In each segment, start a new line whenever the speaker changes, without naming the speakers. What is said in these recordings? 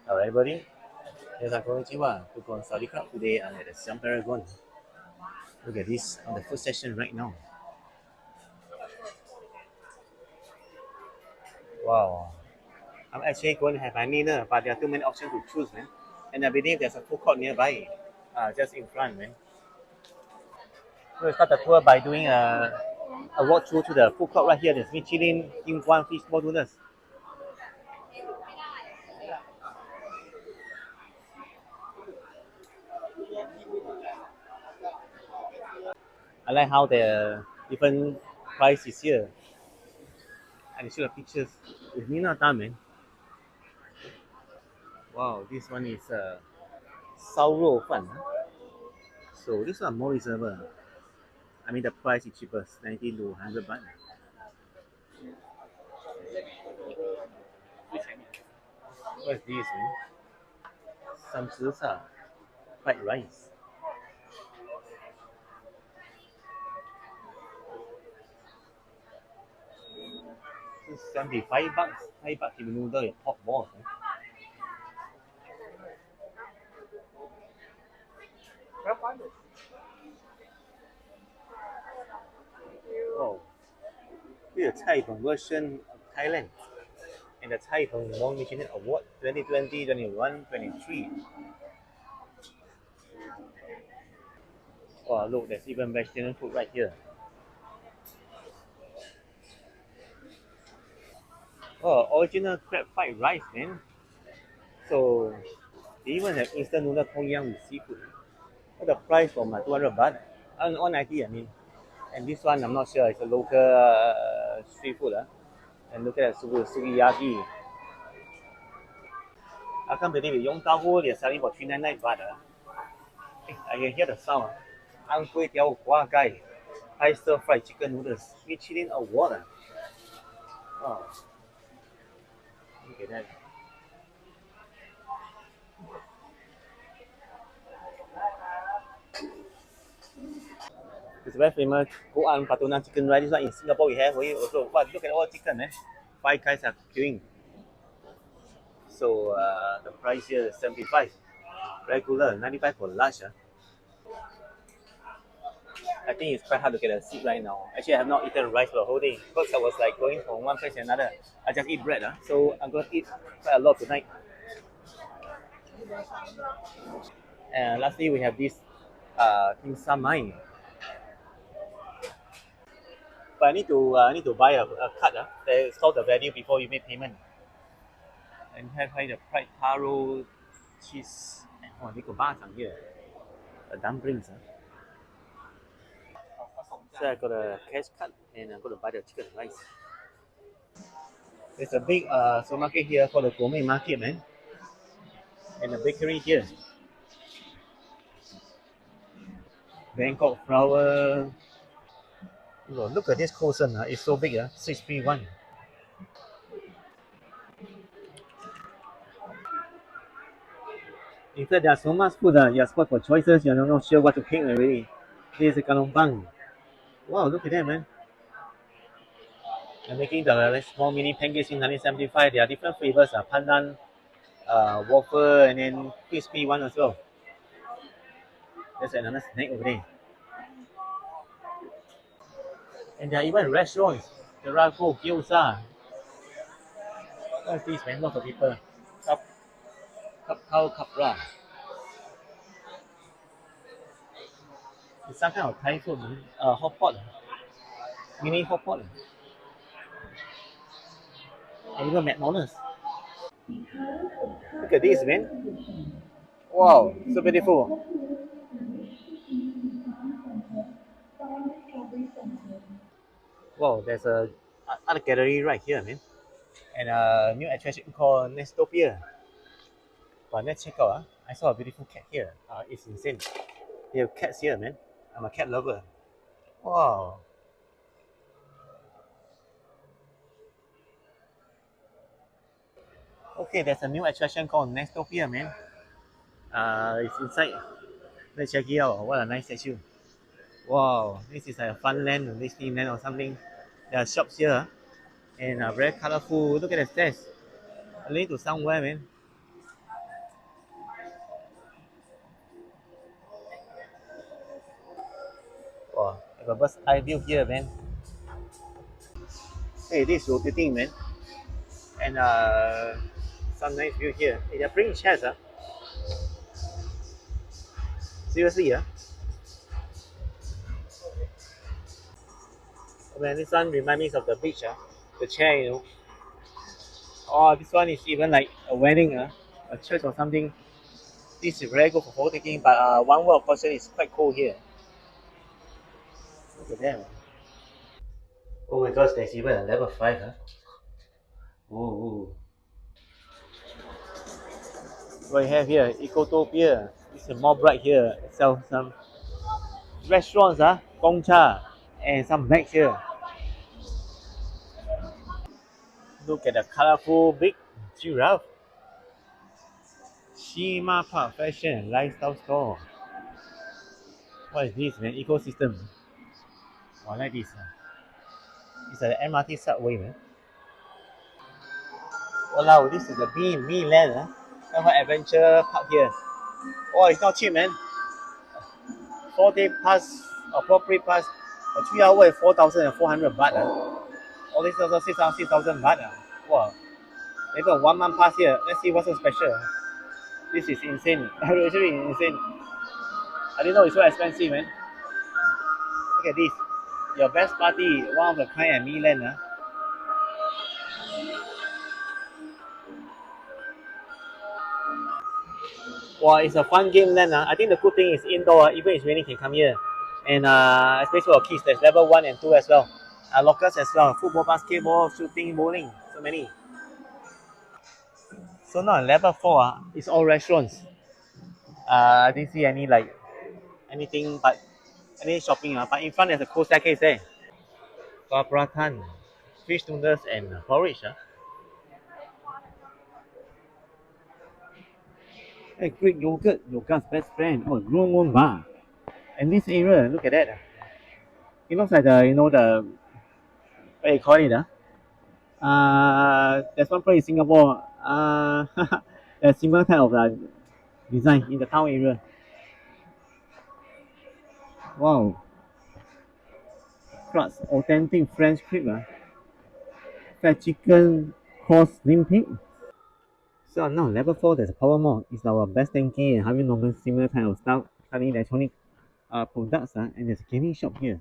Hello everybody, here's our konnichiwa. We're going Saudi Club today. I'm at the Siam Paragon. Look at this on the food section right now. Wow. I'm actually going to have my dinner, but there are too many options to choose, man. And I believe there's a food court nearby, just in front, man. So we start the tour by doing a walk through to the food court right here. There's Michelin, Kim Kwan fish ball noodles. I like how the different price is here. And show the pictures. With Nina Tan, man. Wow, this one is 烧肉饭. So this one more reasonable. I mean the price is cheaper, 90 to 100 baht. What is this, man? Some salsa, fried rice. 75 bucks. 5 bucks if noodle and pork balls. Eh? Oh, this is a Thai version of Thailand. And the Thai won Michelin Award 2020, 21, 23. Oh, look, there's even vegetarian food right here. Oh, original crab fried rice, man. So, they even have instant noodle tom yum with seafood. The price from 200 baht, 190 I mean. And this one I'm not sure, it's a local street food. And look at that sukiyaki. I can't believe it. Yong Tau Hu they're selling for 399 baht. I can hear the sound. Ang Kway Tiao Gua Gai. Thai stir fried chicken noodles. Michelin award. Oh, look at that. It's very famous. Go on Patunan chicken rice. This one in Singapore we have. We also. But look at all the chicken, man. Five guys are queuing. So the price here is 75. Regular, 95 for large. I think it's quite hard to get a seat right now. Actually, I have not eaten rice for the whole day because I was like going from one place to another. I just eat bread. So I'm going to eat quite a lot tonight. And lastly, we have this King Samai. But I need to buy a card that is called the value before you make payment. And have the fried taro cheese. Oh, they got bars on here. The dumplings. So I got a cash card and I'm going to buy the chicken rice. There's a big supermarket here called the Gourmet Market, man. And a bakery here. Bangkok flower. Oh, look at this croissant. It's so big. 631. In fact, there's so much food. You're spot for choices. You're not sure what to pick already. This is a kalong bang. Wow, look at that, man. They're making the like, small mini pancakes in 1975. There are different flavors. Pandan, waffle, and then crispy one as well. There's another snack over there. And there are even restaurants. The Rago, Gyoza. What's this, man? Lots of people. Cup, Kapra. It's some kind of Thai food. Hot pot. Mini hot pot. And even McDonald's. Look at this, man. Wow, so beautiful. Wow, there's a art gallery right here, man. And a new attraction called Nestopia. But let's check out. I saw a beautiful cat here. It's insane. They have cats here, man. I'm a cat lover. Wow. Okay, there's a new attraction called Nestopia, man. It's inside. Let's check it out. What a nice statue. Wow, this is like a fun land, Disneyland or something. There are shops here and very colorful. Look at the stairs. Lead to somewhere, man. The bird's eye view here, man. Hey, this is rotating, man. And some nice view here. Hey, they're bringing chairs, huh? Seriously, yeah? Oh, man, this one reminds me of the beach, huh? The chair, you know. Oh, this one is even like a wedding, huh? A church or something. This is very good for photo taking, but one word person is quite cold here. Look at that. Oh my gosh, there's even a level 5, huh? Ooh. What we have here, Ecotopia. It's a mob right here. It sells some restaurants, huh? Gongcha. And some bags here. Look at the colorful big giraffe. Shima Park Fashion and Lifestyle Store. What is this, man? Ecosystem. Oh, I like this. It's an MRT subway, man. Wow, this is a me land, huh? Have an adventure park here. Oh, it's not cheap, man. 4 day pass, or 4 day pass, a 3 hour and 4,400 baht. All this also 6,000 baht. Wow. Even 1 month pass here. Let's see what's so special. This is insane. Actually insane. I didn't know it's so expensive, man. Look at this. Your best party, one of the kind at Milan. Huh? Well, it's a fun game land. I think the good thing is indoor, even if it's raining, can come here. And especially for kids, there's level 1 and 2 as well. Locals as well. Football, basketball, shooting, bowling. So many. So now level 4, it's all restaurants. I didn't see any like anything but any shopping. But in front there's a cool staircase there. Papratan, fish noodles and porridge. Hey, Greek yogurt, yogurt's best friend. Oh, Roman bar. And this area, look at that. It looks like the what you call it, there's one place in Singapore. A similar type of design in the town area. Wow, plus authentic French crepe. Fried chicken, cross slim pig. So now level 4, there's a power mall. It's our best thinking and having normal similar kind of stuff, selling electronic products, and there's a gaming shop here.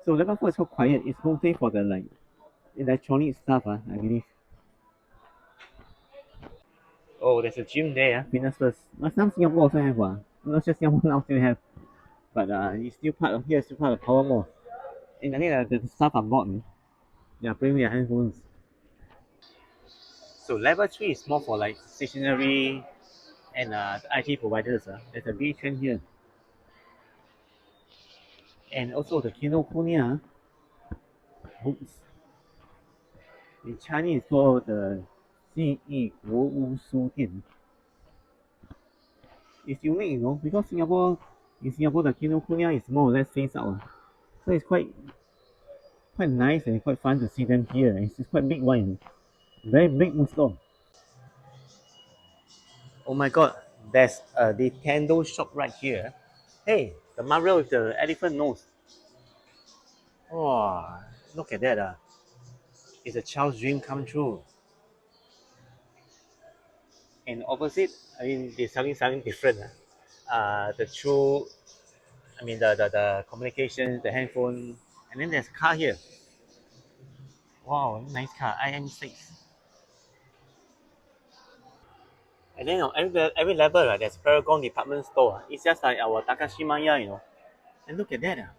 So level 4 is so quiet. It's mostly for the like electronic stuff, I believe. Oh, there's a gym there, Fitness First. Some Singapore also have one. Not sure Singapore now still have, but it's still part of here. Still part of Power Mall. And I think the staff are bought. They are bringing their handphones. So level 3 is more for like stationery and IT providers. There's a big trend here, and also the Kinokuniya books. In Chinese, it's called the 信义国屋书店. It's unique, because in Singapore, the Kinokuniya is more or less phased out. So it's quite nice and quite fun to see them here. It's quite big one, very big bookstore. Oh my god, there's a Nintendo shop right here. Hey, the Mario with the elephant nose. Oh, look at that. It's a child's dream come true. And opposite, I mean, they're selling something different. The true, I mean, the communications, the handphone, and then there's a car here. Wow, nice car, IM6. And then every level, there's Paragon department store. It's just like our Takashimaya. And look at that.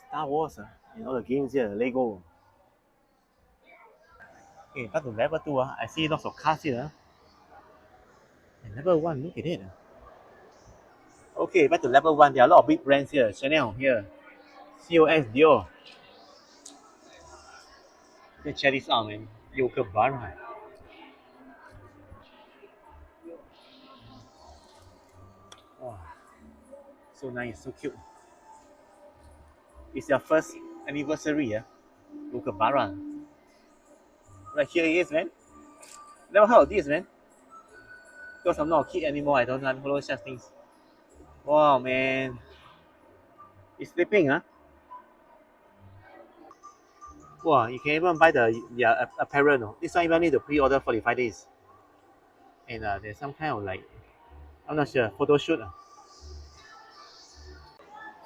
Star Wars, and all the games here, Lego. Okay, back to level 2. I see lots of cars here. And level 1, look at it. Okay, back to level 1. There are a lot of big brands here. Chanel here. COS, Dior. Let's check this out, man. Yogurt bar. Wow, so nice, so cute. It's your first anniversary, Yogurt bar. Right here it is, man. Never heard of this, man. Because I'm not a kid anymore, I don't follow such things. Wow, man. It's sleeping, huh? Wow, you can even buy the apparel. No? This one even need to pre-order 45 days. And there's some kind of like, I'm not sure, photo shoot.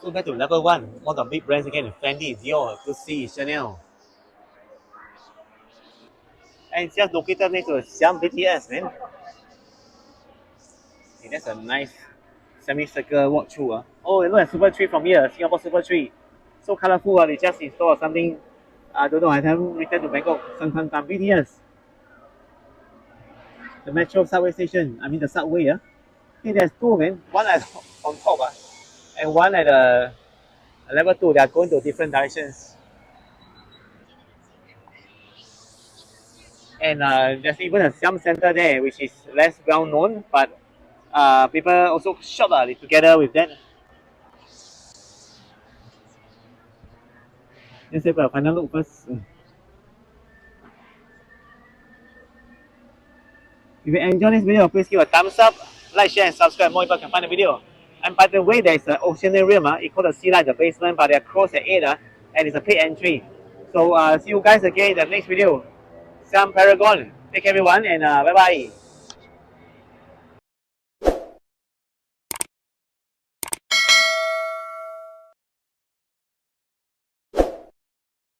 So back to level one, all the big brands again, Fendi, Dior, Gucci, Chanel. And it's just located next to Siam BTS, man. Okay, that's a nice semicircle walk through. Oh, you look at Super Tree from here, Singapore Super Tree. So colorful. They just installed something. I don't know, I haven't returned to Bangkok. Some BTS. The metro subway station, I mean the subway. Okay, there's two, man. One at on top, and one at level two. They are going to different directions. And there's even a Siam center there, which is less well known, but people also shop together with that. Let's have a final look first. If you enjoy this video, please give a thumbs up, like, share, and subscribe. More people can find the video. And by the way, there's an oceanarium. It's called the Sea Light, the basement, but they're closed at 8, and it's a paid entry. So see you guys again in the next video. Siam Paragon. Take care, everyone, and bye bye.